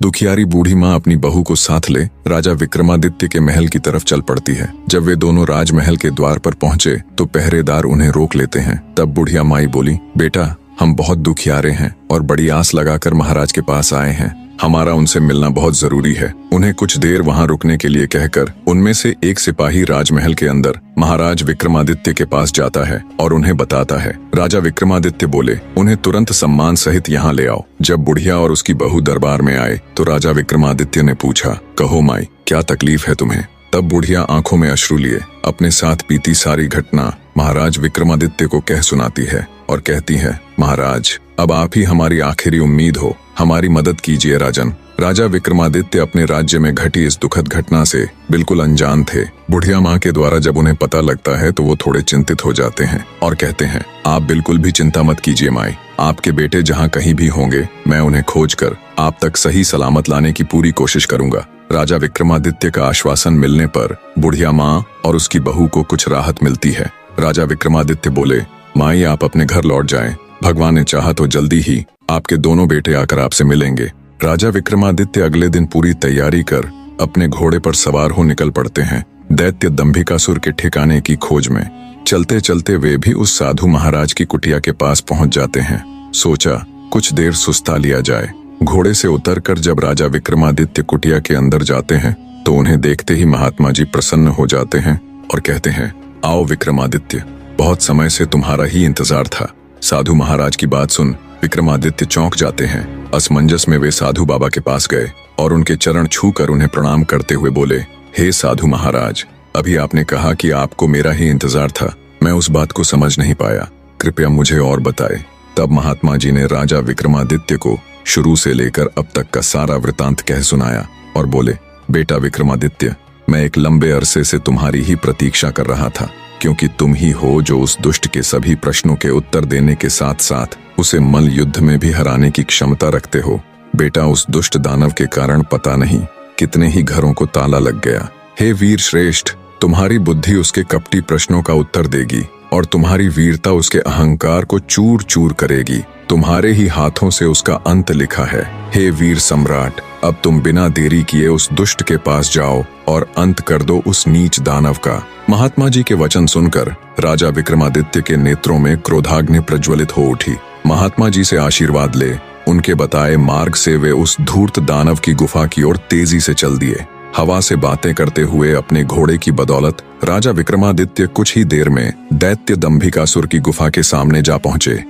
दुखियारी बूढ़ी माँ अपनी बहू को साथ ले राजा विक्रमादित्य के महल की तरफ चल पड़ती है। जब वे दोनों राजमहल के द्वार पर पहुंचे तो पहरेदार उन्हें रोक लेते हैं। तब बुढ़िया माई बोली, बेटा हम बहुत दुखियारे हैं और बड़ी आस लगाकर महाराज के पास आए हैं। हमारा उनसे मिलना बहुत जरूरी है। उन्हें कुछ देर वहां रुकने के लिए कहकर उनमें से एक सिपाही राजमहल के अंदर महाराज विक्रमादित्य के पास जाता है और उन्हें बताता है। राजा विक्रमादित्य बोले, उन्हें तुरंत सम्मान सहित यहाँ ले आओ। जब बुढ़िया और उसकी बहू दरबार में आए तो राजा विक्रमादित्य ने पूछा, कहो माई क्या तकलीफ है तुम्हें? तब बुढ़िया आंखों में अश्रु लिए अपने साथ बीती सारी घटना महाराज विक्रमादित्य को कह सुनाती है और कहती है, महाराज अब आप ही हमारी आखिरी उम्मीद हो, हमारी मदद कीजिए राजन। राजा विक्रमादित्य अपने राज्य में घटी इस दुखद घटना से बिल्कुल अनजान थे। बुढ़िया माँ के द्वारा जब उन्हें पता लगता है तो वो थोड़े चिंतित हो जाते हैं और कहते हैं, आप बिल्कुल भी चिंता मत कीजिए माई, आपके बेटे जहाँ कहीं भी होंगे मैं उन्हें खोजकर आप तक सही सलामत लाने की पूरी कोशिश करूंगा। राजा विक्रमादित्य का आश्वासन मिलने पर बुढ़िया माँ और उसकी बहू को कुछ राहत मिलती है। राजा विक्रमादित्य बोले, माई आप अपने घर लौट जाएं, भगवान ने चाहा तो जल्दी ही आपके दोनों बेटे आकर आपसे मिलेंगे। राजा विक्रमादित्य अगले दिन पूरी तैयारी कर अपने घोड़े पर सवार हो निकल पड़ते हैं दैत्य दंभिकासुर के ठिकाने की खोज में। चलते चलते वे भी उस साधु महाराज की कुटिया के पास पहुंच जाते हैं। सोचा कुछ देर सुस्ता लिया जाए। घोड़े से उतरकर जब राजा विक्रमादित्य कुटिया के अंदर जाते हैं तो उन्हें देखते ही महात्मा जी प्रसन्न हो जाते हैं और कहते हैं, आओ विक्रमादित्य, बहुत समय से तुम्हारा ही इंतजार था। साधु महाराज की बात सुन विक्रमादित्य चौंक जाते हैं। असमंजस में वे साधु बाबा के पास गए और उनके चरण छूकर उन्हें प्रणाम करते हुए बोले, हे साधु महाराज, अभी आपने कहा कि आपको मेरा ही इंतजार था, मैं उस बात को समझ नहीं पाया, कृपया मुझे और बताएं। तब महात्मा जी ने राजा विक्रमादित्य को शुरू से लेकर अब तक का सारा वृतांत कह सुनाया और बोले, बेटा विक्रमादित्य, मैं एक लंबे अरसे से तुम्हारी ही प्रतीक्षा कर रहा था, क्योंकि तुम ही हो जो उस दुष्ट के सभी प्रश्नों के उत्तर देने के साथ साथ उसे मल्ल युद्ध में भी हराने की क्षमता रखते हो। बेटा उस दुष्ट दानव के कारण पता नहीं कितने ही घरों को ताला लग गया। हे वीर श्रेष्ठ, तुम्हारी बुद्धि उसके कपटी प्रश्नों का उत्तर देगी और तुम्हारी वीरता उसके अहंकार को चूर चूर करेगी। तुम्हारे ही हाथों से उसका अंत लिखा है। हे वीर सम्राट, अब तुम बिना देरी किए उस दुष्ट के पास जाओ और अंत कर दो उस नीच दानव का। महात्मा जी के वचन सुनकर राजा विक्रमादित्य के नेत्रों में क्रोधाग्नि प्रज्वलित हो उठी। महात्मा जी से आशीर्वाद ले उनके बताए मार्ग से वे उस धूर्त दानव की गुफा की ओर तेजी से चल दिए। हवा से बातें करते हुए अपने घोड़े की बदौलत राजा विक्रमादित्य कुछ ही देर में दैत्य दंभिकासुर की गुफा के सामने जा पहुंचे।